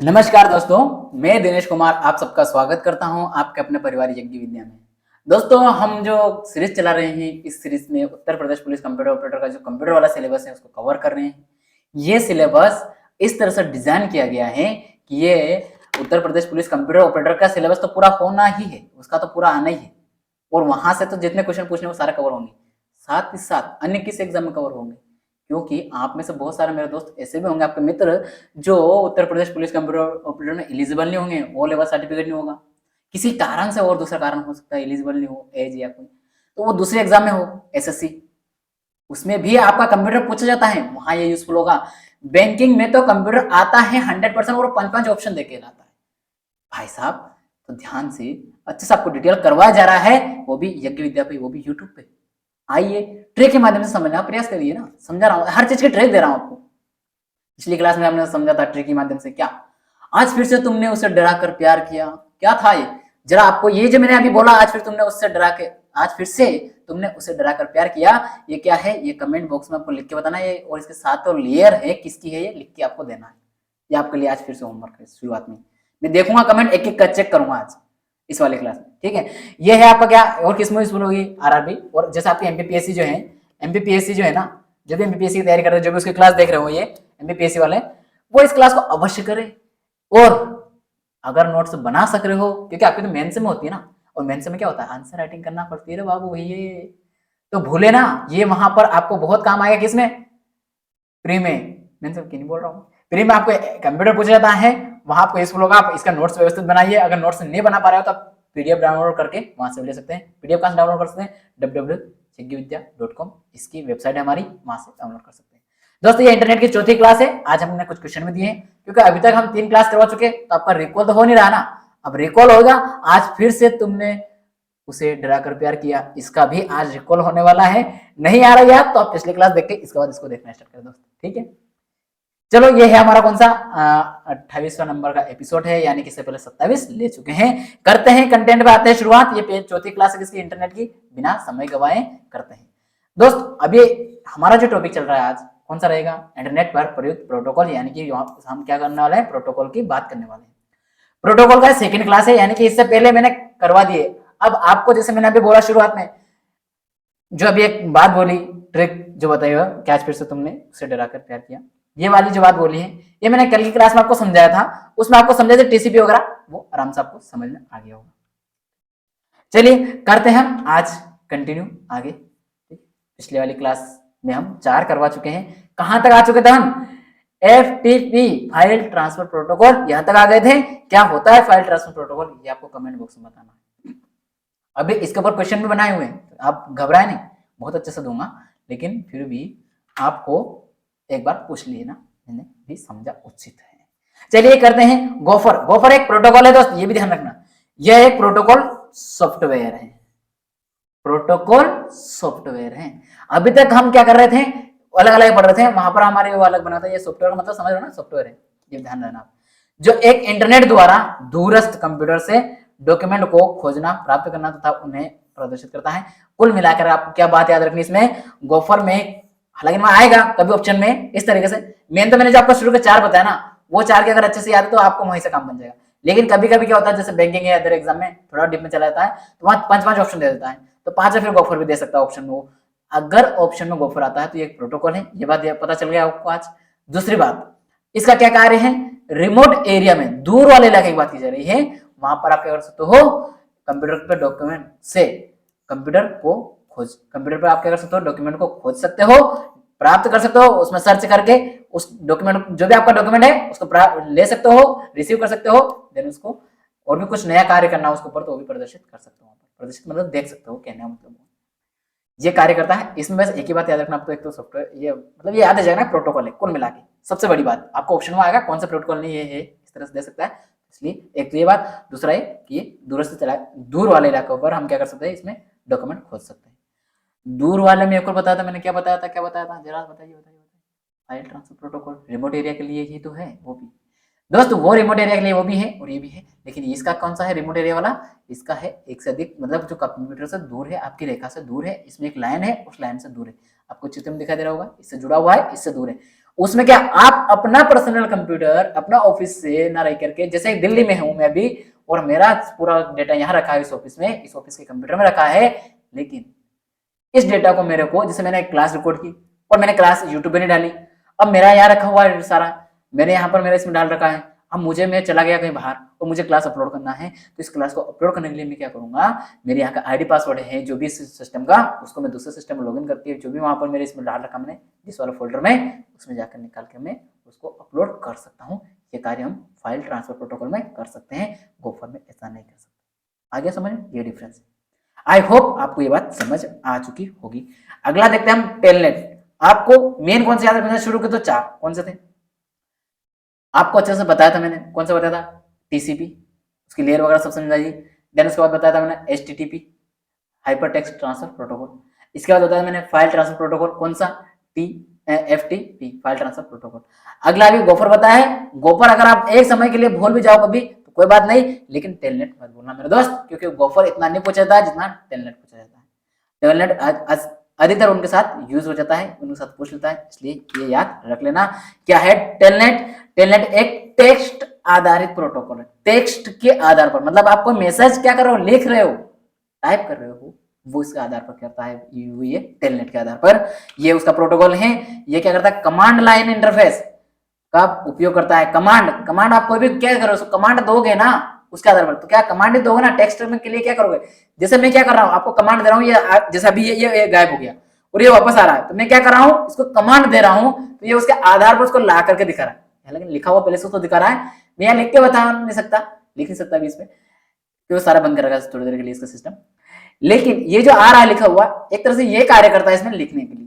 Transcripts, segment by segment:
नमस्कार दोस्तों, मैं दिनेश कुमार आप सबका स्वागत करता हूं आपके अपने परिवार यज्ञ विद्या में। दोस्तों, हम जो सीरीज चला रहे हैं, इस सीरीज में Uttar Pradesh police computer operator का जो कंप्यूटर वाला सिलेबस है उसको कवर कर रहे हैं। ये सिलेबस इस तरह से डिजाइन किया गया है कि ये Uttar Pradesh police computer operator का सिलेबस तो पूरा होना ही है, उसका तो पूरा आना ही है, और वहां से तो जितने क्वेश्चन पूछने वो सारे कवर होंगे। साथ ही साथ अन्य किस एग्जाम में कवर होंगे, क्योंकि आप में से बहुत सारे मेरे दोस्त ऐसे भी होंगे, आपके मित्र, जो Uttar Pradesh police computer operator में एलिजिबल नहीं होंगे, वो लेवल सर्टिफिकेट नहीं होगा, किसी कारण से, और दूसरा कारण हो सकता है एलिजिबल नहीं हो, एज या कोई, तो वो दूसरे एग्जाम में हो, एसएससी, उसमें भी आपका कंप्यूटर पूछा जाता है, वहां ये यूजफुल होगा। बैंकिंग में तो कंप्यूटर आता है 100% और 5-5 ऑप्शन देके लाता है भाई साहब। तो ध्यान से अच्छे से आपको डिटेल करवाया जा रहा है, वो भी यज्ञ विद्या पे, वो भी यूट्यूब पे। आइए ट्रिक के माध्यम से समझने का प्रयास करिए ना, समझा रहा हूँ, हर चीज की ट्रिक दे रहा हूँ आपको। पिछली क्लास में हमने समझा था ट्रिक के माध्यम से, क्या आज फिर से तुमने उसे डरा कर प्यार किया, क्या था ये, जरा आपको ये जो मैंने अभी बोला, आज फिर तुमने उससे डरा के, आज फिर से तुमने उसे डरा कर प्यार किया, ये क्या है, ये कमेंट बॉक्स में आपको लिख के बताना है, और इसके साथ तो लेयर है, किसकी है ये लिख के आपको देना है। ये आपके लिए आज फिर से होमवर्क है। शुरुआत में मैं देखूंगा कमेंट, एक एक का चेक करूंगा आज इस वाले क्लास में, ठीक है। ये है आपका क्या, और किसमें यूजफुल होगी, आरआरबी, और जैसे आपकी एमपीपीएससी जो है, एमपीपीएससी जो है ना, जो भी एमपीपीएससी की तैयारी कर रहे हैं, जो भी उसकी क्लास देख रहे हो, ये एमपीपीएससी वाले, वो इस क्लास को अवश्य करें। और अगर नोट्स बना सक रहे हो, क्योंकि आपकी तो मेंस में होती है ना, और मेंस में क्या होता है, आंसर राइटिंग करना पड़ती है रे बाबू, ये तो भूले ना, ये वहां पर आपको बहुत काम आएगा। किसमें, प्री में, मेंस में क्यों नहीं बोल रहा हूँ, प्री में आपको कंप्यूटर पूछा जाता है, वहां आपको यूजफुल होगा। आप इसका नोट्स व्यवस्थित बनाइए, अगर नोट्स नहीं बना पा रहे हो तो आप पीडीएफ डाउनलोड करके वहां से ले सकते हैं। पीडीएफ कहां से डाउनलोड कर सकते हैं, www.yagyavidya.com, इसकी वेबसाइट है हमारी, वहां से डाउनलोड कर सकते हैं। दोस्तों, ये इंटरनेट की चौथी क्लास है। आज हमने कुछ क्वेश्चन भी दिए हैं, क्योंकि अभी तक हम 3 क्लास करवा चुके, तो आपका रिकॉल तो हो नहीं रहा ना, अब रिकॉल होगा। आज फिर से तुमने उसे डरा कर प्यार किया, इसका भी आज रिकॉल होने वाला है। नहीं आ रहा याद तो आप पिछली क्लास देख के इसके बाद इसको देखना स्टार्ट करें दोस्तों, ठीक है। चलो, ये है हमारा कौन सा 28वां नंबर का एपिसोड है, यानी कि इससे पहले 27 ले चुके हैं। करते हैं कंटेंट पे, आते हैं शुरुआत। ये चौथी क्लास है किसकी, इंटरनेट की, बिना समय गवाए करते हैं। दोस्त, अभी हमारा जो टॉपिक चल रहा है आज, कौन सा रहेगा, इंटरनेट पर प्रयुक्त प्रोटोकॉल, यानी कि हम क्या करने वाले हैं, प्रोटोकॉल की बात करने वाले हैं। प्रोटोकॉल का सेकंड क्लास है, यानी कि इससे पहले मैंने करवा दिए। अब आपको, जैसे मैंने अभी बोला शुरुआत में, जो अभी एक बात बोली, ट्रिक जो बताइएगा, क्या फिर से तुमने उसे डरा कर प्यार किया, ये वाली जो बात बोली है, ये मैंने कल की क्लास में आपको समझाया था, उसमें आपको समझाया था टीसीपी वगैरह, वो आराम से आपको समझ में आ गया होगा। चलिए करते हैं हम आज कंटिन्यू आगे। पिछले वाली क्लास में हम 4 करवा चुके हैं। कहां तक आ चुके थे हम, FTP, फाइल ट्रांसफर प्रोटोकॉल, यहां तक आ गए थे। क्या होता है फाइल ट्रांसफर प्रोटोकॉल, ये आपको कमेंट बॉक्स में बताना है। अभी इसके ऊपर क्वेश्चन भी बनाए हुए हैं, आप घबराए नहीं, बहुत अच्छे से दूंगा, लेकिन फिर भी आपको एक बार पूछ लेना, मैंने भी समझा उचित है। चलिए करते हैं गोफर। गोफर एक प्रोटोकॉल है दोस्त, ये भी ध्यान रखना, यह एक प्रोटोकॉल सॉफ्टवेयर है, प्रोटोकॉल सॉफ्टवेयर है। अभी तक हम क्या कर रहे थे, अलग अलग पढ़ रहे थे, वहां पर हमारे वो अलग बना था। ये सॉफ्टवेयर का मतलब समझ रहे हो ना, सॉफ्टवेयर है, ये ध्यान रखना आप, जो एक इंटरनेट द्वारा दूरस्थ कंप्यूटर से डॉक्यूमेंट को खोजना, प्राप्त करना तथा उन्हें प्रदर्शित करता है। कुल मिलाकर आपको क्या बात याद रखनी इसमें, गोफर में, हालांकि में आएगा कभी ऑप्शन में इस तरीके से, मेन तो मैंने जो आपको शुरू के 4 बताया ना, वो 4 के अगर अच्छे से याद है तो आपको वहीं से काम बन जाएगा। लेकिन कभी कभी क्या होता है, जैसे बैंकिंग या अदर एग्जाम में थोड़ा डिप में चला जाता है, तो वहां 5-5 ऑप्शन दे देता है, तो 5 या फिर गोफर भी दे सकता है ऑप्शन में। वो अगर ऑप्शन में गोफर आता है तो ये एक प्रोटोकॉल है, ये बात पता चल गया आपको आज। दूसरी बात, इसका क्या कार्य है, रिमोट एरिया में, दूर वाले इलाके की बात की जा रही है, वहां पर आप क्या कर सकते हो, कंप्यूटर पे डॉक्यूमेंट से कंप्यूटर पर आप क्या कर सकते हो, डॉक्यूमेंट को खोज सकते हो, प्राप्त कर सकते हो, उसमें सर्च करके उस डॉक्यूमेंट, जो भी आपका डॉक्यूमेंट है उसको ले सकते हो, रिसीव कर सकते हो, देन उसको और भी कुछ नया कार्य करना उसके ऊपर तो वो भी प्रदर्शित कर सकते हो। प्रदर्शित मतलब देख सकते हो, कहने का मतलब ये कार्य करता है। इसमें बस एक ही बात याद रखना आपको, एक तो सॉफ्टवेयर, ये मतलब ये याद आ जाएगा ना, प्रोटोकॉल है कुल मिला के। सबसे बड़ी बात आपको ऑप्शन में आएगा कौन सा प्रोटोकॉल नहीं, ये है इस तरह से दे सकता है, इसलिए एक तो ये बात। दूसरा है कि ये दूर वाले इलाकों पर हम क्या कर सकते हैं, इसमें डॉक्यूमेंट खोज सकते हैं। दूर वाले में एक और बताया था मैंने, क्या बताया था जरा बताइए। File transfer protocol remote area के लिए ही तो है, वो भी दोस्त, वो रिमोट एरिया के लिए वो भी है और ये भी है, लेकिन इसका कौन सा है रिमोट एरिया वाला, इसका है एक से अधिक, मतलब जो कंप्यूटर से दूर है, आपकी रेखा से दूर है, इसमें एक लाइन है, उस लाइन से दूर है। आपको चित्र में दिखाई दे रहा होगा, इससे जुड़ा हुआ है, इससे दूर है। उसमें क्या आप अपना पर्सनल कंप्यूटर अपना ऑफिस से ना रह करके, जैसे दिल्ली में हूं मैं भी और मेरा पूरा डेटा यहाँ रखा है इस ऑफिस में, इस ऑफिस के कंप्यूटर में रखा है, लेकिन इस डेटा को मेरे को, जैसे मैंने एक क्लास रिकॉर्ड की और मैंने क्लास यूट्यूब पे नहीं डाली, अब मेरा यहाँ रखा हुआ है सारा, मैंने यहाँ पर मेरा इसमें डाल रखा है, अब मैं चला गया कहीं बाहर और मुझे क्लास अपलोड करना है, तो इस क्लास को अपलोड करने के लिए मैं क्या करूंगा, मेरे यहाँ का आईडी पासवर्ड है जो भी इस सिस्टम का, उसको मैं दूसरे सिस्टम में लॉगिन करके जो भी वहां पर मेरे इसमें डाल रखा मैंने जिस वाले फोल्डर में, उसमें जाकर निकाल के मैं उसको अपलोड कर सकता हूँ। ये कार्य हम फाइल ट्रांसफर प्रोटोकॉल में कर सकते हैं, गोफर में ऐसा नहीं कर सकते। आगे समझ ये डिफरेंस। आई होप आपको ये बात समझ आ चुकी होगी। अगला देखते हैं हम टेलनेट। आपको मेन कौन से याद रखना शुरू किए तो 4 कौन से थे आपको अच्छे से बताया था मैंने, कौन सा बताया था, टीसीपी, उसकी लेयर वगैरह सब समझ आइए। देन उसके बाद बताया था मैंने HTTP, hyper text transfer protocol. इसके बाद बताया मैंने फाइल ट्रांसफर प्रोटोकॉल, कौन सा, एफटीपी, फाइल ट्रांसफर प्रोटोकॉल। अगला अभी गोफर बताया है। गोफर अगर आप एक समय के लिए भूल भी जाओ कभी तो कोई बात नहीं, लेकिन टेलनेट मत भूलना मेरे दोस्त, क्योंकि गोफर इतना नहीं पूछा जाता है जितना टेलनेट पूछा जाता है। टेलनेट अधिकतर उनके साथ यूज हो जाता है, उनके साथ पूछ लेता है, इसलिए ये याद रख लेना। क्या है टेलनेट? टेलनेट एक टेक्स्ट आधारित प्रोटोकॉल है। टेक्स्ट के आधार पर, मतलब आप कोई मैसेज क्या कर रहे हो, लिख रहे हो, टाइप कर रहे हो, वो इसके आधार पर करता है, ये टेलनेट के आधार पर ये उसका प्रोटोकॉल है। ये क्या करता है, कमांड लाइन इंटरफेस का उपयोग करता है। कमांड आप कोई भी क्या करो, कमांड दोगे ना उसके आधार पर, तो क्या कमांड ही दोगे ना, टेक्स्ट में के लिए क्या करोगे, जैसे मैं क्या कर रहा हूँ आपको कमांड दे रहा हूँ, ये जैसे अभी ये गायब हो गया और ये वापस आ रहा है, तो मैं क्या कर रहा हूँ, इसको कमांड दे रहा हूँ, तो ये उसके आधार पर उसको ला करके दिखा रहा है, लेकिन लिखा हुआ पहले से उसको दिखा रहा है। मैं यहाँ लिख के बता नहीं सकता, लिख नहीं सकता अभी इसमें, क्यों सारा बंद करेगा थोड़ी देर के लिए इसका सिस्टम। लेकिन ये जो आ रहा है लिखा हुआ, एक तरह से ये कार्य करता है इसमें लिखने के लिए,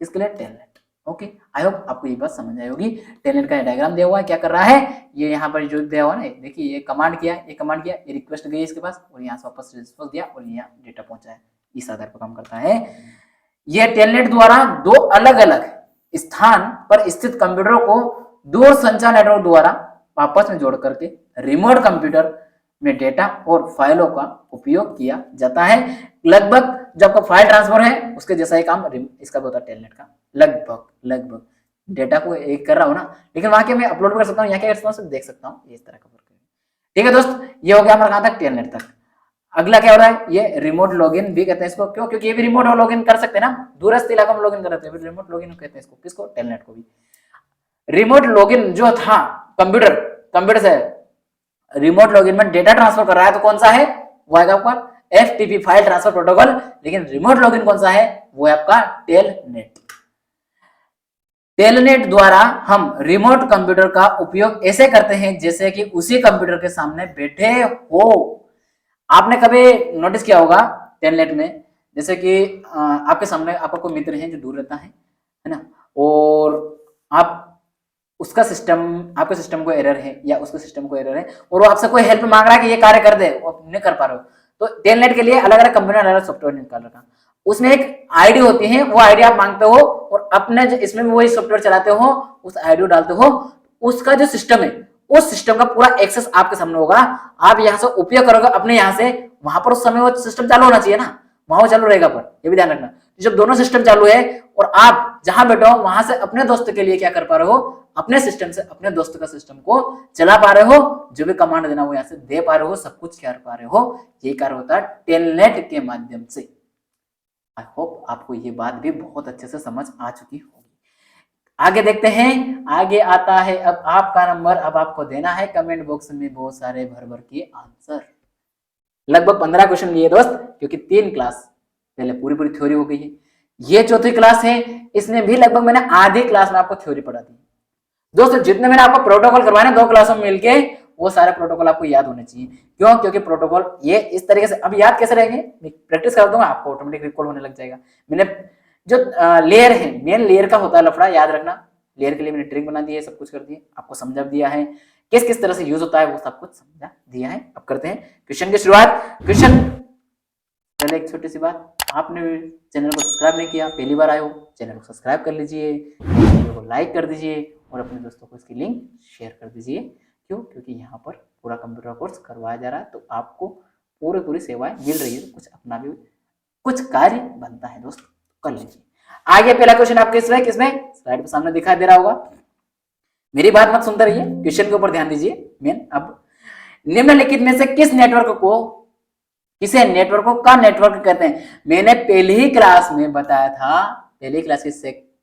किसके लिए, टेलनेट। ओके, आई होप आपको ये बात समझ आई होगी। टेलनेट का डायग्राम दिया हुआ है, क्या कर रहा है, ये यहाँ पर जो दिया हुआ है, देखिए ये कमांड किया, ये रिक्वेस्ट गई इसके पास और यहाँ से वापस रिस्पॉन्स दिया और यहाँ डेटा पहुंचा है, इस आधार पर काम करता है। यह टेलनेट द्वारा 2 अलग अलग स्थान पर स्थित कंप्यूटरों को दूर संचार नेटवर्क द्वारा आपस में जोड़ करके रिमोट कंप्यूटर में डेटा और फाइलों का उपयोग किया जाता है। लगभग जो आपका फाइल ट्रांसफर है उसके जैसा ही काम इसका भी होता है टेलनेट का, लगभग डेटा को एक कर रहा हूँ ना, लेकिन वहां के मैं अपलोड कर सकता हूँ, यहाँ क्या कर सकता हूँ, देख सकता हूँ, इस तरह का फर्क है। ठीक है दोस्त, ये हो गया हमारा कहां तक, टेलनेट तक। अगला क्या हो रहा है, ये रिमोट लॉगिन भी कहते हैं इसको, क्यों, क्योंकि ये भी रिमोट लॉगिन कर सकते हैं ना, दूरस्थ इलाकों में लॉगिन कर सकते हैं, रिमोट लॉगिन कहते हैं इसको, किसको, टेलनेट को भी। रिमोट लॉगिन जो था कंप्यूटर से रिमोट लॉगिन में डेटा ट्रांसफर कर रहा है, तो कौन सा है, वो आएगा आपका एफटीपी, फाइल ट्रांसफर प्रोटोकॉल। लेकिन रिमोट लॉगिन कौन सा है, वो है आपका टेलनेट। टेलनेट द्वारा हम रिमोट कंप्यूटर का उपयोग ऐसे करते हैं जैसे कि उसी कंप्यूटर के सामने बैठे हो। आपने कभी नोटिस किया होगा टेलनेट में, जैसे कि आपके सामने आपका कोई मित्र है जो दूर रहता है ना, और आप उसका सिस्टम, आपके सिस्टम को एरर है या उसके सिस्टम को एरर है और वो आपसे कोई हेल्प मांग रहा है कि ये कार्य कर दे, वो नहीं कर पा रहे हो, तो टेलनेट के लिए अलग अलग कंपनी ने अलग अलग सॉफ्टवेयर निकाल रखा, उसमें एक आईडी होती है, वो आईडी आप मांगते हो और अपने जो इसमें वही सॉफ्टवेयर चलाते हो, उस आईडी डालते हो, उसका जो सिस्टम है उस सिस्टम का पूरा एक्सेस आपके सामने होगा, आप यहाँ से उपयोग करोगे अपने यहाँ से, वहां पर उस समय वो सिस्टम चालू होना चाहिए ना, वहां वो चालू रहेगा, पर ये भी ध्यान रखना, जब दोनों सिस्टम चालू है और आप जहां बैठे हो वहां से अपने दोस्त के लिए क्या कर पा रहे हो, अपने सिस्टम से अपने दोस्त का सिस्टम को चला पा रहे हो, जो भी कमांड देना वो यहाँ से दे पा रहे हो, सब कुछ कर पा रहे हो, ये कार्य होता है टेलनेट के माध्यम से। आई होप आपको ये बात भी बहुत अच्छे से समझ आ चुकी होगी। आगे देखते हैं, आगे आता है अब आपका नंबर, अब आपको देना है कमेंट बॉक्स में बहुत सारे भर भर के आंसर। लगभग 15 क्वेश्चन लिए दोस्त, क्योंकि 3 क्लास पहले पूरी थ्योरी हो गई है, ये चौथी क्लास है, इसमें भी लगभग मैंने आधी क्लास में आपको थ्योरी पढ़ा दी दोस्तों। जितने मैंने आपको प्रोटोकॉल करवाए ना 2 क्लासों में मिलके, वो सारे प्रोटोकॉल आपको याद होने चाहिए। क्यों, क्योंकि प्रोटोकॉल ये इस तरीके से, अब याद कैसे रहेंगे, प्रैक्टिस कर दूंगा आपको ऑटोमेटिक रिकॉल होने लग जाएगा। मैंने जो लेयर है, मेन लेयर का होता है लफड़ा, याद रखना, लेयर के लिए मैंने ट्रिक बना दी है, सब कुछ कर दिया, आपको समझा दिया है किस किस तरह से यूज होता है, वो सब कुछ समझा दिया है। अब करते हैं क्वेश्चन की शुरुआत। क्वेश्चन पहले एक छोटी सी बात, आपने चैनल को सब्सक्राइब नहीं किया, पहली बार आए हो, चैनल को सब्सक्राइब कर लीजिए, वीडियो को लाइक कर दीजिए और अपने दोस्तों को इसकी लिंक शेयर कर दीजिए। क्यों, क्योंकि यहाँ पर पूरा कंप्यूटर कोर्स करवाया जा रहा है, तो आपको पूरी सेवाएं मिल रही है, तो कुछ अपना भी कुछ कार्य बनता है दोस्त, कर लीजिए। आगे पहला क्वेश्चन आपके किसमें स्लाइड पे सामने दिखाई दे रहा होगा। मेरी बात मत सुनते रहिए, क्वेश्चन के ऊपर ध्यान दीजिए मेन। अब निम्नलिखित में से किस नेटवर्क को, किसे नेटवर्क का नेटवर्क कहते हैं? मैंने पहली ही क्लास में बताया था, पहली क्लास की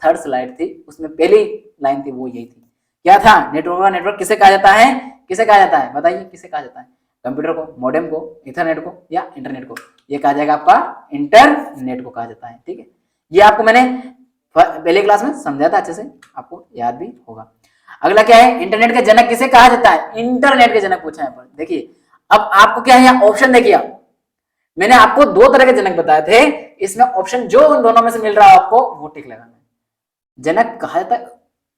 थर्ड स्लाइड थी, उसमें पहली लाइन थी वो यही थी। क्या था? नेटवर्क का नेटवर्क किसे कहा जाता है? किसे कहा जाता है बताइए, किसे कहा जाता है? कंप्यूटर को, मॉडेम को, इथरनेट को या इंटरनेट को? ये कहा जाएगा आपका इंटरनेट को कहा जाता है। ठीक है, ये आपको मैंने पहले क्लास में समझाया था, अच्छे से आपको याद भी होगा। अगला क्या है? इंटरनेट के जनक किसे कहा जाता है? इंटरनेट के जनक पूछा है पर। देखिए अब आपको क्या है, यहाँ ऑप्शन देखिए, मैंने आपको दो तरह के जनक बताए थे, इसमें ऑप्शन जो उन दोनों में से मिल रहा है आपको वो टिक लगाना है। जनक कहा जाता है,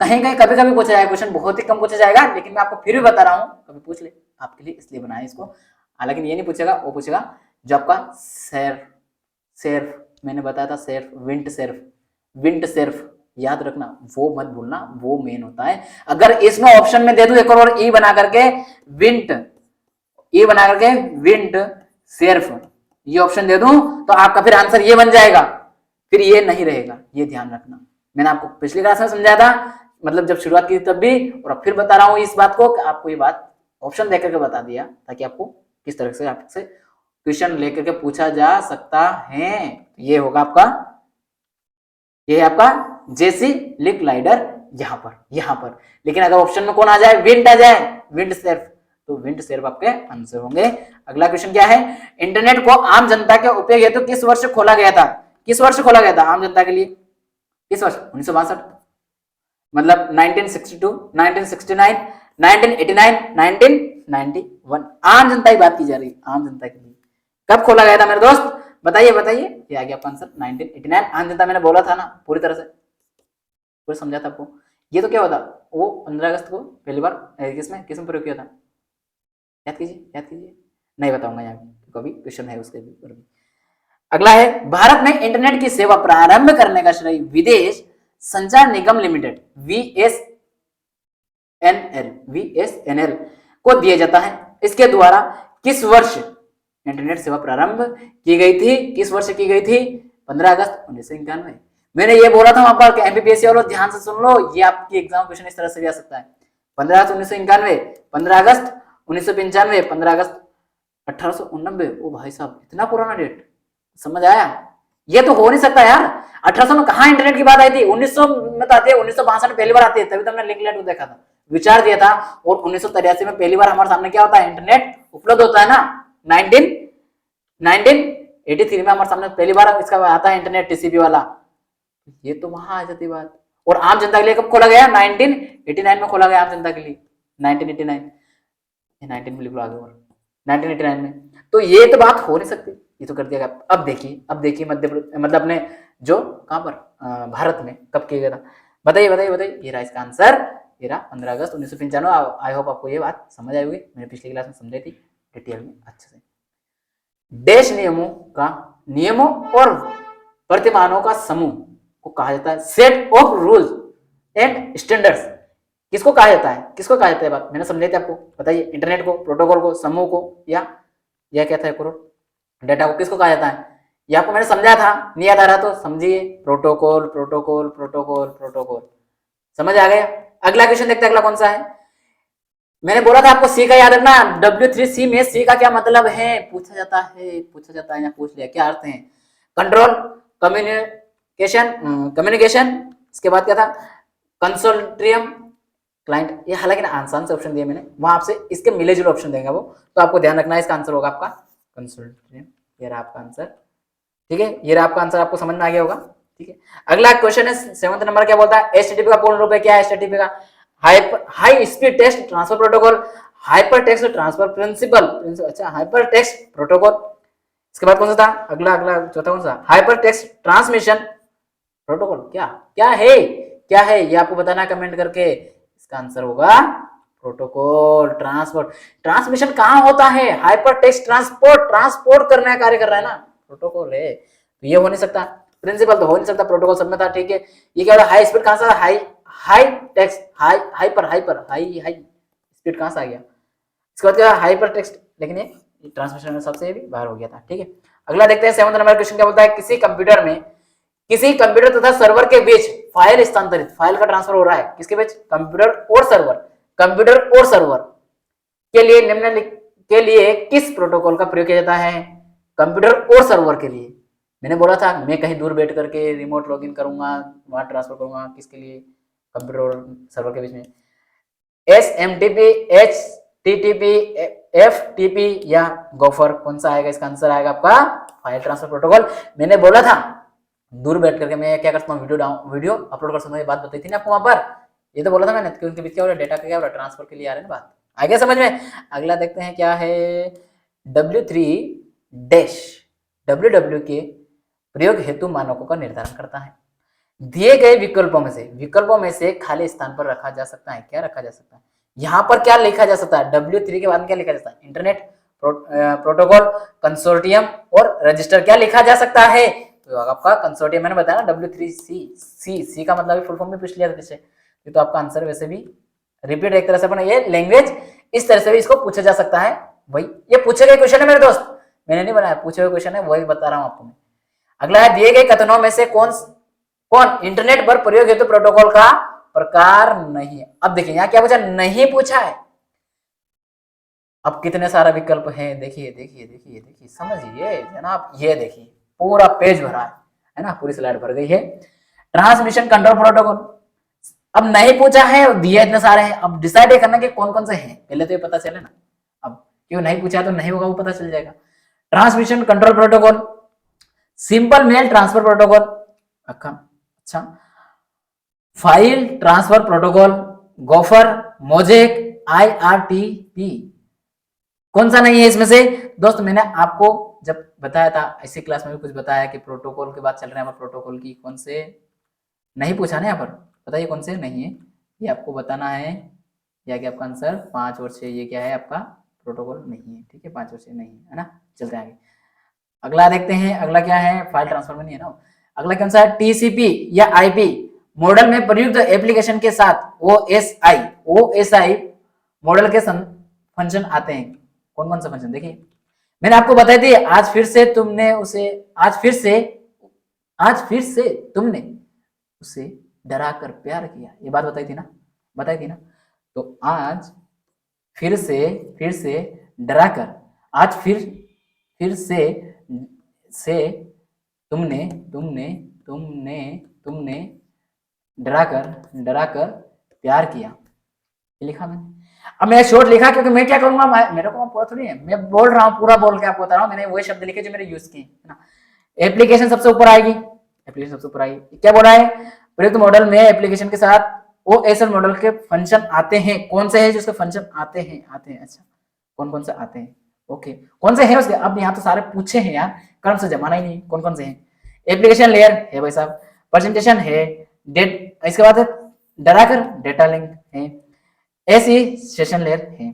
कहीं कहीं कभी कभी पूछा जाएगा, क्वेश्चन बहुत ही कम पूछा जाएगा, लेकिन मैं आपको फिर भी बता रहा हूं, कभी पूछ ले आपके लिए इसलिए बनाया इसको। हालांकि ये नहीं पूछेगा, वो पूछेगा जो आपका सेर्फ मैंने बताया था, विंड सेर्फ याद रखना, वो मत भूलना, वो मेन होता है। अगर इसमें ऑप्शन में दे दूं एक और ई बना करके विंड सेर्फ, ये ऑप्शन दे दूं तो आपका फिर आंसर ये बन जाएगा, फिर ये नहीं रहेगा, ये ध्यान रखना। मैंने आपको पिछली क्लास में समझाया था, मतलब जब शुरुआत की तब भी, और अब फिर बता रहा हूं इस बात को कि आपको ये बात ऑप्शन देकर के बता दिया, ताकि आपको किस तरह से आपसे क्वेश्चन लेकर के पूछा जा सकता है। ये होगा आपका, ये है आपका जेसी लिक लाइडर यहाँ पर। लेकिन अगर ऑप्शन में कौन आ जाए? विंड आ जाए, विंड सेर्फ, तो विंड सेर्फ आपके आंसर होंगे। अगला क्वेश्चन क्या है? इंटरनेट को आम जनता के उपयोग हेतु किस वर्ष खोला गया था? किस वर्ष खोला गया था आम जनता के लिए? किस वर्ष? 1962, मतलब 1962, 1969, 1989, 1991। आम जनता की बात की जा रही है, आम जनता के लिए कब खोला गया था मेरे दोस्त? बताइए बताइए, ये आ गया आपका आंसर 1989। आम जनता मैंने बोला था ना पूरी तरह से, पूरा समझा था आपको। ये तो क्या होता, वो 15 अगस्त को पहली बार किसमें प्रयोग किया था? याद कीजिए, नहीं बताऊंगा यहाँ कभी, क्वेश्चन है उसके ऊपर भी। अगला है, भारत में इंटरनेट की सेवा प्रारंभ करने का श्रेय विदेश संचार निगम लिमिटेड VSNL को दिया जाता है। इसके द्वारा किस वर्ष इंटरनेट सेवा प्रारंभ की गई थी? किस वर्ष की गई थी? 15 अगस्त 1991। मैंने ये बोला था वहां पर कि एमपीपीएससी वालों ध्यान से सुन लो, ये आपकी एग्जाम क्वेश्चन इस तरह से भी आ सकता है। 15 अगस्त 1991, 15 अगस्त 1995, 15 अगस्त 1889। ओ भाई साहब, इतना पुराना डेट, समझ आया? ये तो हो नहीं सकता यार, 1800 में कहा इंटरनेट की बात आई थी? 1900 में तो आती है, 1962 पहली बार आती है, तभी तो हमने लिंक लेट देखा था, विचार दिया था। और 1983 में पहली बार हमारे सामने क्या होता है? इंटरनेट उपलब्ध होता है ना। 1983 में हमारे सामने पहली बार इसका आता है इंटरनेट, टीसीपी वाला। ये तो वहां आ जाती बात। और आम जनता के लिए कब खोला गया? 1989 में खोला गया आम जनता के लिए, 1989 में लिख लो आगे, और 1989 में। तो ये तो बात हो नहीं सकती, ये तो कर दिया गया। अब देखिए मध्य प्रदेश, मतलब अपने जो कहां पर, भारत में कब किया गया था? बताइए। ये रहा इसका आंसर, ये रहा 15 अगस्त 1995। आई होप आपको ये बात समझ आई होगी, मैंने पिछली क्लास में समझाई थी डिटेल में अच्छे से। देश नियमों और प्रतिमानों का समूह को कहा जाता है set of rules and standards. किसको कहा जाता है? बात मैंने समझाई थी आपको, बताइए। इंटरनेट को, प्रोटोकॉल को, समूह को, या क्या था डेटा को, किसको कहा जाता है? ये आपको मैंने समझाया था, नहीं याद आ रहा तो समझिए। प्रोटोकॉल। समझ आ गया? अगला क्वेश्चन देखते हैं, अगला कौन सा है? मैंने बोला था आपको सी का याद रखना, W3C में सी का क्या मतलब है? पूछा जाता है, यहाँ पूछ लिया, क्या अर्थ है? कंट्रोल, कम्युनिकेशन, इसके बाद क्या था? Consortium, client. ये हालांकि आसान से ऑप्शन दिए मैंने, वहां आपसे इसके मिले जुले ऑप्शन देंगे वो, तो आपको ध्यान रखना है, इसका आंसर होगा आपका कंसोर्टियम। ये रहा आपका आंसर, ठीक है, ये रहा आपका आंसर, आपको समझ में आ गया होगा, ठीक है। अगला क्वेश्चन है 7th नंबर, क्या बोलता है? एचटीटीपी का पूर्ण रूप है क्या है? एचटीटीपी का high speed text transfer protocol, hyper text transfer principle, अच्छा हाइपर टेक्स्ट प्रोटोकॉल। इसके बाद कौन सा था? अगला चौथा कौन सा? Hyper text transmission protocol. क्या है ये आपको बताना कमेंट करके। इसका आंसर होगा प्रोटोकॉल। ट्रांसमिशन कहां होता है? हाइपर टेक्स्ट ट्रांसपोर्ट करने का कार्य कर रहा है ना, प्रोटोकॉल है, तो ये हो नहीं सकता। प्रिंसिपल तो हो नहीं सकता, प्रोटोकॉल सब में था, ठीक है। ये क्या हाई स्पीड कहां से? हाई टेक्स्ट, हाइपर स्पीड कहां से आ गया? इसके बाद क्या? हाइपर टेक्स्ट, लेकिन ये ट्रांसमिशन में सबसे भी बाहर हो गया था, ठीक है। अगला देखते हैं 7th नंबर क्वेश्चन, क्या बोलता है? किसी कंप्यूटर में किसी कंप्यूटर तथा सर्वर के बीच फाइल स्थानांतरित, फाइल का ट्रांसफर हो रहा है किसके बीच, कंप्यूटर और सर्वर, कंप्यूटर और सर्वर के लिए निम्नलिखित के लिए किस प्रोटोकॉल का प्रयोग किया जाता है, कंप्यूटर और सर्वर के लिए। मैंने बोला था मैं कहीं दूर बैठ करके रिमोट लॉगिन करूंगा, वहां ट्रांसफर करूंगा, किसके लिए, कंप्यूटर और सर्वर के बीच में। SMTP, HTTP, FTP या गोफर, कौन सा आएगा, इसका आंसर आएगा आपका फाइल ट्रांसफर प्रोटोकॉल। मैंने बोला था दूर बैठ करके मैं क्या करता हूँ, वीडियो अपलोड कर सकता हूँ, ये बात बताई थी ना आपको वहां पर, ये तो बोला था मैंने, क्योंकि क्या हो रहा है, डेटा का क्या हो रहा है, ट्रांसफर के लिए आ रहा है ना बात, आ गया समझ में। अगला देखते हैं क्या है, W3 के प्रयोग हेतु मानकों का निर्धारण करता है। दिए गए विकल्पों में से खाली स्थान पर रखा जा सकता है, क्या रखा जा सकता है, यहाँ पर क्या लिखा जा सकता है, W3 के बाद में क्या लिखा जा सकता है, इंटरनेट प्रोटोकॉल, कंसोर्टियम और रजिस्टर, क्या लिखा जा सकता है, तो आपका कंसोर्टियम, मैंने बताया ना W3C का मतलब फुल फॉर्म में पूछ लिया था पीछे, तो आपका आंसर वैसे भी रिपीट एक तरह से अपना, ये लैंग्वेज इस तरह से भी इसको पूछा जा सकता है, वही ये पूछे गए क्वेश्चन है मेरे दोस्त, मैंने नहीं बनाया, पूछे हुए क्वेश्चन है, वही बता रहा हूं आपको मैं। अगला है, दिए गए कथनों में से कौन इंटरनेट पर प्रयोग हेतु प्रोटोकॉल का प्रकार नहीं है। अब देखिए यहाँ क्या पूछा, नहीं पूछा है, अब कितने सारा विकल्प है, देखिए देखिए देखिए देखिए, समझिए जनाब, ये देखिए पूरा पेज भरा है ना, पूरी स्लाइड भर गई है। ट्रांसमिशन कंट्रोल प्रोटोकॉल, अब नहीं पूछा है, दिए इतने सारे हैं, अब डिसाइड करना कि कौन कौन से हैं, पहले तो ये पता चले ना, अब क्यों नहीं पूछा तो नहीं होगा, वो पता चल जाएगा। Transmission control protocol, simple mail transfer protocol, अच्छा, file transfer protocol, gopher, mosaic, IRTP, कौन सा नहीं है इसमें से दोस्त। मैंने आपको जब बताया था ऐसी क्लास में भी कुछ बताया कि प्रोटोकॉल की बात चल रहा है, प्रोटोकॉल की कौन से नहीं पूछा ना, यहाँ पर बताइए कौन से नहीं है, ये आपको बताना है, या कि आपका आंसर 5 और 6, ये क्या है आपका प्रोटोकॉल नहीं है, ठीक है, 5 और 6 नहीं है ना, चलते हैं आगे। अगला देखते हैं, अगला क्या है, फाइल ट्रांसफर में नहीं है ना, अगला कौन सा है, TCP या IP मॉडल में प्रयुक्त एप्लीकेशन के साथ OSI मॉडल के फंक्शन आते हैं, कौन कौन सा फंक्शन, देखिए मैंने आपको बताई थी, आज फिर से तुमने उसे डरा कर प्यार किया, ये बात बताई थी ना, तो आज फिर से डरा कर, आज फिर से तुमने डरा कर प्यार किया, ये लिखा मैंने। अब मैंने शॉर्ट लिखा क्योंकि मैं क्या करूंगा, मेरे को पूरा थोड़ी है, मैं बोल रहा हूँ, पूरा बोल के आपको बता रहा हूँ, मैंने वही शब्द लिखे जो मैंने यूज किए है ना। एप्लीकेशन सबसे ऊपर आएगी, क्या बोल रहा है, प्रयुक्त मॉडल में एप्लीकेशन के साथ OSI मॉडल के फंक्शन आते हैं, कौन से हैं जिसके फंक्शन आते हैं, अच्छा कौन से आते हैं, ओके, कौन से हैं उसके, अब यहाँ तो सारे पूछे हैं यार, कर्म से जमाना ही नहीं, कौन से हैं, एप्लीकेशन लेयर है भाई साहब, प्रेजेंटेशन है, इसके बाद डरा कर डेटा लिंक है, ऐसी सेशन लेयर है।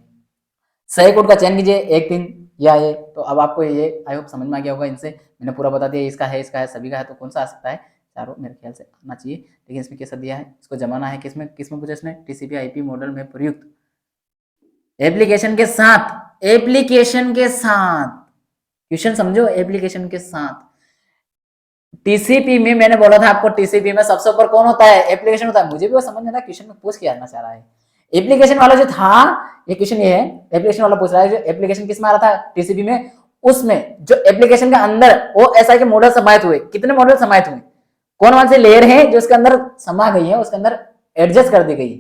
सही कोड का चयन कीजिए, 1 3 या ये, तो अब आपको ये आई होप समझ में आ गया होगा, इनसे मैंने पूरा बता दिया, इसका है सभी का है, तो कौन सा आ सकता है, चारों मेरे ख्याल से आना चाहिए, लेकिन इसमें कैसा दिया है, इसको जमाना है किसमें पूछा इसने, TCP IP मॉडल में प्रयुक्त एप्लीकेशन के साथ क्वेश्चन समझो, एप्लीकेशन के साथ। TCP में मैंने बोला था आपको, TCP में सबसे ऊपर कौन होता है, एप्लीकेशन होता है, मुझे भी वो समझ में ना, क्वेश्चन में पूछ के आना चाह रहा है, एप्लीकेशन वाला जो था, ये क्वेश्चन ये है, एप्लीकेशन वाला पूछ रहा है, जो एप्लीकेशन किस में आ रहा था, TCP में, उसमें जो एप्लीकेशन के अंदर OSI के मॉडल समाहित हुए, कितने मॉडल समाहित हुए, कौन से लेयर है जो उसके अंदर समा गई है, उसके अंदर एडजस्ट कर दी गई,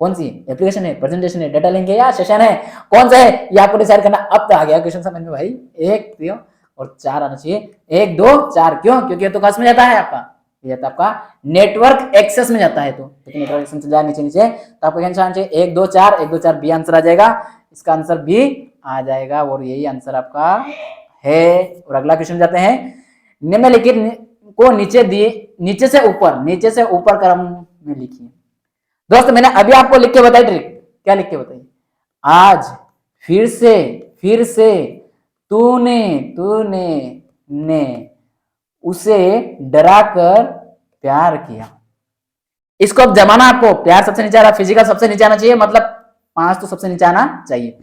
कौन सी एप्लीकेशन है, प्रेजेंटेशन है, डेटा लिंक है या सेशन है, कौन सा है, ये आपको डिसाइड करना। अब तो आ गया क्वेश्चन समझ में भाई, 1 3 और 4 आना चाहिए, 1 2 4, क्यों, क्योंकि ये तो कस में जाता है आपका, ये तो आपका नेटवर्क एक्सेस में जाता है, तो नेटवर्क एक्सेस में जाए नीचे तो आपको आंसर आना चाहिए 1 2 4, 1 2 4 बी आंसर आ जाएगा, इसका आंसर बी आ जाएगा, और यही आंसर आपका है। और अगला क्वेश्चन जाते हैं, निम्नलिखित को नीचे से ऊपर क्रम में लिखिए। दोस्त मैंने अभी आपको लिख के बताई ट्रिक, क्या लिख के बताई, आज फिर से तूने उसे डरा कर प्यार किया, इसको अब जमाना, आपको प्यार सबसे नीचे आ रहा, फिजिकल सबसे नीचे आना चाहिए, मतलब 5 तो सबसे नीचे आना चाहिए।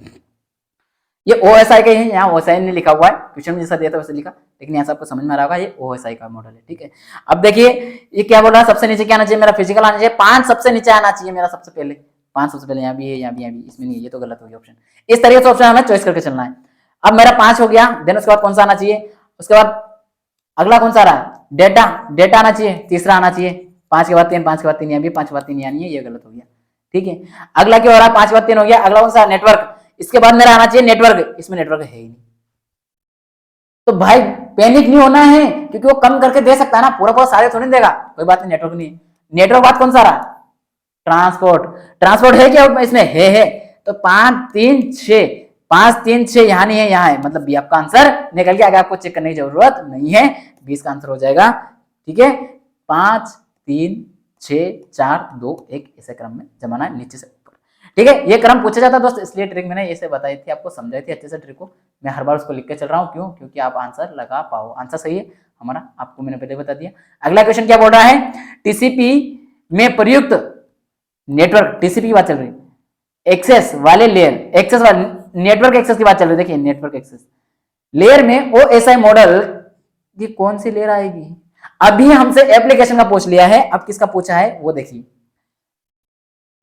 ये OSI का ही है, यहाँ OSI नहीं लिखा हुआ है, क्वेश्चन में जैसा दिया था वैसे लिखा, लेकिन यहाँ से आपको समझ में आ रहा होगा ये OSI का मॉडल है, ठीक है। अब देखिए ये क्या बोल रहा है, सबसे नीचे क्या आना चाहिए मेरा, फिजिकल आना चाहिए, 5 सबसे नीचे आना चाहिए मेरा, सबसे पहले 5 सबसे पहले, यहाँ भी है, यहाँ भी, यहाँ भी, इसमें नहीं है, ये तो गलत हो गया ऑप्शन। इस तरीके से ऑप्शन हमें चॉइस करके चलना है। अब मेरा 5 हो गया, देन उसके बाद कौन सा आना चाहिए, उसके बाद अगला कौन सा आ रहा है, डेटा, डेटा आना चाहिए, तीसरा आना चाहिए, 5 के बाद 3, 5 के बाद 3 यहाँ भी, 5 के बाद 3 यहाँ नहीं है, ये गलत हो गया, ठीक है। अगला क्या हो रहा है, 5 के बाद 3 हो गया, अगला कौन सा, नेटवर्क, इसके बाद मेरा आना चाहिए नेटवर्क, इसमें नेटवर्क है ही नहीं। तो भाई पैनिक नहीं होना है, क्योंकि वो कम करके दे सकता है ना, पूरा पूरा सारे थोड़ी देगा, कोई बात नहीं, नेटवर्क नहीं है। नेटवर्क बात कौन सा रहा, ट्रांसपोर्ट, ट्रांसपोर्ट है क्या इसमें, है। तो 5 3 6, 5 3 6 यहाँ नहीं है, यहाँ है, मतलब बी आपका आंसर निकल गया, आगे आपको चेक करने की जरूरत नहीं है, 20 का आंसर हो जाएगा, ठीक है। 5 3 6 4 2 1 ऐसे क्रम में जमाना है नीचे से ऊपर, ठीक है। ये क्रम पूछा जाता है दोस्त, इसलिए ट्रिक मैंने ऐसे बताई थी, आपको समझाई थी अच्छे से ट्रिक को, मैं हर बार उसको लिख के चल रहा हूँ, क्यों, क्योंकि आप आंसर लगा पाओ। आंसर सही है हमारा, आपको मैंने पहले बता दिया। अगला क्वेश्चन क्या बोल रहा है, टीसीपी में प्रयुक्त नेटवर्क, टीसीपी की बात चल रही, एक्सेस वाले लेयर, एक्सेस वाले नेटवर्क एक्सेस की बात चल रही है, देखिए नेटवर्क एक्सेस लेयर में OSI मॉडल की कौन सी लेयर आएगी। अभी हमसे एप्लीकेशन का पूछ लिया है, अब किसका पूछा है वो देखिए,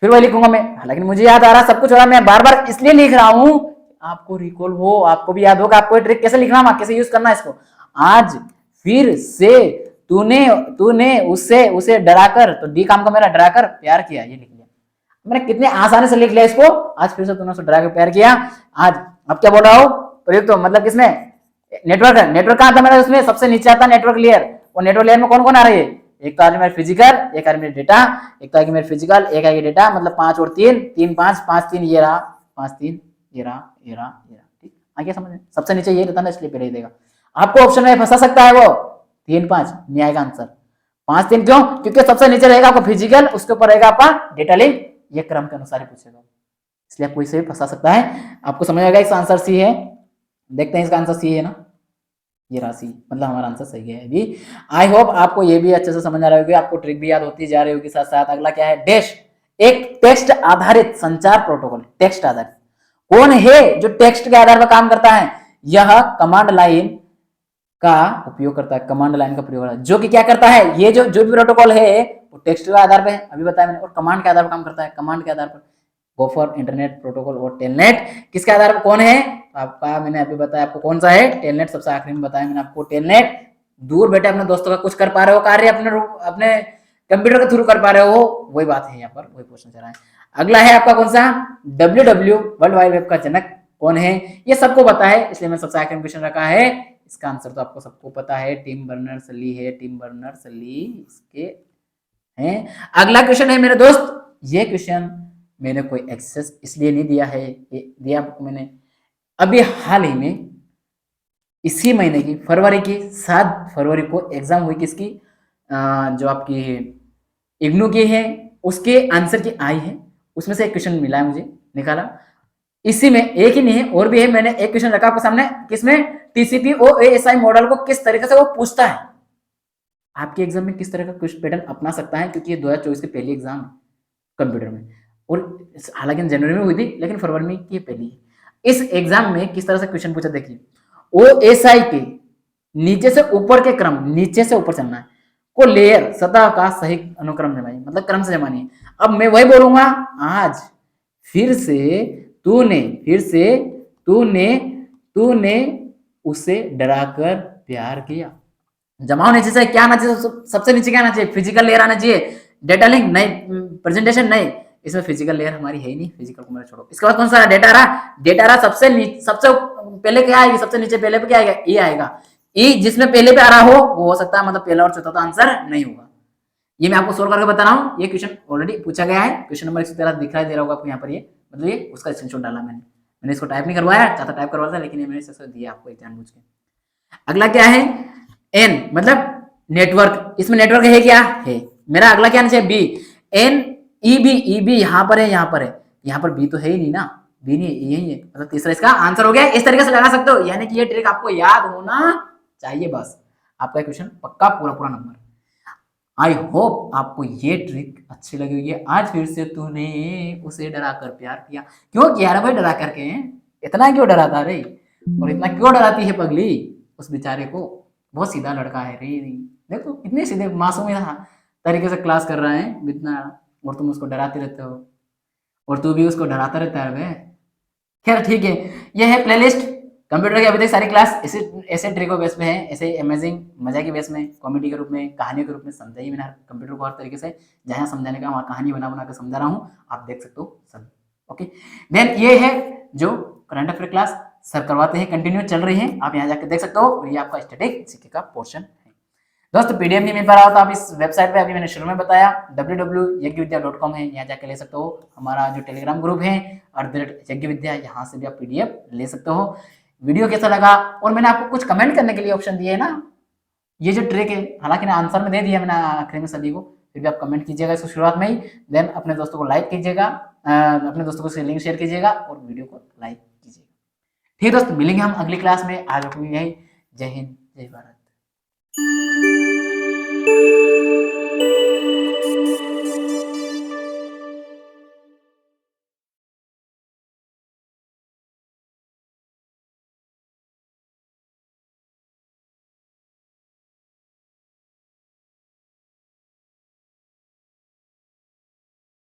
फिर वही लिखूंगा मैं, हालांकि मुझे याद आ रहा सब कुछ हो रहा, मैं बार बार इसलिए लिख रहा हूं आपको रिकॉल हो, आपको भी याद होगा, आपको ट्रिक कैसे लिखना है, कैसे यूज करना है इसको। आज फिर से तूने तूने उससे उसे डराकर, तो डी काम का मेरा डराकर प्यार किया, ये लिख लिया मैंने, कितने आसानी से लिख लिया इसको, आज फिर से तूने उसे डराकर प्यार किया। आज अब क्या बोल रहा हूं, प्रयुक्त तो मतलब किसमें, नेटवर्क है, नेटवर्क कहां था मेरा, उसमें सबसे नीचे आता नेटवर्क लेयर, और नेटवर्क लेयर में कौन कौन आ रही है, एक तो आ रही मेरे फिजिकल, एक आ रही मेरे डेटा, एक तो आएगी मेरे फिजिकल, एक आएगी डेटा, मतलब 5 और 3 3 5 5 3 ये रहा, 5 3 ये रहा, ये रहा, ये रहा, ठीक आगे समझ में, सबसे नीचे ये रहता ना, इसलिए पहले देगा। आपको ऑप्शन में फंसा सकता है वो, 3 5 नहीं आएगा आंसर, 5 3 क्यों, क्योंकि सबसे नीचे रहेगा आपका फिजिकल, उसके ऊपर रहेगा आपका डेटा लिंक, ये क्रम के अनुसार ही पूछेगा, इसलिए आपको इसे भी फंसा सकता है। आपको समझ आएगा इसका आंसर सी है, देखते हैं इसका आंसर सी है ना, ये राशि, मतलब हमारा आंसर सही है अभी। आई होप आपको ये भी अच्छे से समझ आ रही होगी, आपको ट्रिक भी याद होती जा रही होगी साथ साथ। अगला क्या है, डैश, एक टेक्स्ट आधारित संचार प्रोटोकॉल, टेक्स्ट आधारित कौन है जो टेक्स्ट के आधार पर काम करता है, यह कमांड लाइन का उपयोग करता है, कमांड लाइन का प्रयोग करता है, जो कि क्या करता है, ये जो भी प्रोटोकॉल है वो टेक्स्ट के आधार पर है, अभी बताया मैंने, और कमांड के आधार पर काम करता है, कमांड के आधार पर गोफर इंटरनेट प्रोटोकॉल और टेलनेट किसके आधार पर कौन है, आपका मैंने अभी बताया आपको कौन सा है, टेलनेट, सबसे आखिरी में बताया मैंने आपको टेलनेट। दूर बैठे अपने दोस्तों का कुछ कर पा रहे हो कार्य, अपने कंप्यूटर के थ्रू कर पा रहे हो, वही बात है यहाँ पर, वही क्वेश्चन चल रहा है। अगला है आपका कौन सा, WW वर्ल्ड वाइड वेब का जनक कौन है, ये सबको पता है, इसलिए मैं सबसे आखिरी में क्वेश्चन रखा है, इसका आंसर तो आपको सबको पता है, टिम बर्नर्स ली है, टिम बर्नर्स ली इसके हैं। अगला क्वेश्चन है मेरे दोस्त, ये क्वेश्चन मैंने कोई एक्सेस इसलिए नहीं दिया है, ये दिया आपको मैंने अभी हाल ही में, इसी महीने की फरवरी की 7 फरवरी को एग्जाम हुई किसकी, जो आपकी इग्नू की है, उसके आंसर की आई है, उसमें से एक क्वेश्चन मिला है मुझे, निकाला, इसी में एक ही नहीं है और भी है, मैंने एक क्वेश्चन रखा आपके सामने, किसमें, टीसीपी OSI मॉडल को किस तरीके से वो पूछता है, आपके एग्जाम में किस तरह का क्वेश्चन पैटर्न अपना सकता है, क्योंकि ये 2024 की पहली एग्जाम कंप्यूटर में, और हालांकि जनवरी में हुई थी लेकिन फरवरी में की पहली। इस एग्जाम में किस तरह से क्वेश्चन पूछा, देखिए OSI के नीचे से ऊपर के क्रम, नीचे से ऊपर चलना है, को लेयर सतह का सही अनुक्रम जमाइए, मतलब क्रम से जमानी है। अब मैं वही बोलूंगा, आज फिर से तूने उसे डराकर प्यार किया, जमाओ नीचे से, क्या आना चाहिए, सबसे नीचे क्या आना चाहिए, फिजिकल लेयर आना चाहिए, डेटा लिंक नहीं, प्रेजेंटेशन नहीं, इसमें फिजिकल लेयर हमारी है ही नहीं, फिजिकल को मेरे छोड़ो। इसके बाद कौन सा डेटा रहा, डेटा रहा सबसे पहले क्या आएगी, सबसे नीचे पहले पे क्या आएगा, ए आएगा, ए जिसमें पहले पे आ रहा हो वो हो सकता है, मतलब पहला और चौथा तो आंसर नहीं होगा। ये मैं आपको सोल्व करके बता रहा हूँ, ये क्वेश्चन ऑलरेडी पूछा गया है, क्वेश्चन नंबर 113 दिखाई दे रहा होगा आपको यहाँ पर, ये मतलब ये उसका स्क्रीनशॉट डाला मैंने इसको टाइप नहीं करवाया, चाहता टाइप करवाया था, लेकिन ये मैंने इसे दिया आपको एक जानबूझ के। अगला क्या है, एन मतलब नेटवर्क, इसमें नेटवर्क है क्या है मेरा, अगला क्या आना चाहिए, बी, एन ई बी यहाँ पर है, यहाँ पर बी तो है ही नहीं ना, बी नहीं है, यही है, मतलब तीसरा इसका आंसर हो गया। इस तरीके से लगा सकते हो, यानी कि ये ट्रिक आपको याद होना चाहिए, बस आपका क्वेश्चन पक्का पूरा नंबर। आई होप आपको ये ट्रिक अच्छी लगी होगी। आज फिर से तूने उसे डरा कर प्यार किया, क्यों किया भाई, डरा करके इतना क्यों डराता रे, और इतना क्यों डराती है पगली उस बेचारे को। बहुत सीधा लड़का है रे, देखो इतने सीधे मासूम तरीके से क्लास कर रहा है इतना, और तुम उसको डराते रहते हो, और तू भी उसको डराता रहता है बे। खैर ठीक है, ये है प्लेलिस्ट कंप्यूटर की अभी तक सारी क्लास ऐसे ऐसे ट्रिको बेस में है, ऐसे अमेजिंग मजा की बेस में, कॉमेडी के रूप में, कहानी के रूप में समझा ही मैंने कंप्यूटर को हर तरीके से, जहाँ समझाने का वहाँ कहानी बना बना के समझा रहा हूँ, आप देख सकते हो सब। ओके, देन ये है जो करंट अफेयर क्लास सर करवाते हैं, कंटिन्यू चल रही है, आप यहाँ जाकर देख सकते हो, और ये आपका स्टैटिक जीके का पोर्शन है। दोस्त पीडीएफ नहीं मिल पा रहा तो आप इस वेबसाइट पे, अभी मैंने शुरू में बताया www.yagyavidya.com है, यहाँ जाके ले सकते हो। हमारा जो टेलीग्राम ग्रुप है @यज्ञविद्या, यहाँ से भी आप पीडीएफ ले सकते हो। वीडियो कैसा लगा, और मैंने आपको कुछ कमेंट करने के लिए ऑप्शन दिए है ना, ये जो ट्रिक है, हालांकि ना आंसर में दे दिया मैंने आखिर में सभी को, फिर भी आप कमेंट कीजिएगा इसको शुरुआत में ही, देन अपने दोस्तों को लाइक कीजिएगा, अपने दोस्तों को लिंक शेयर कीजिएगा और वीडियो को लाइक कीजिएगा। ठीक है दोस्त, मिलेंगे हम अगली क्लास में, आज यही, जय हिंद जय भारत।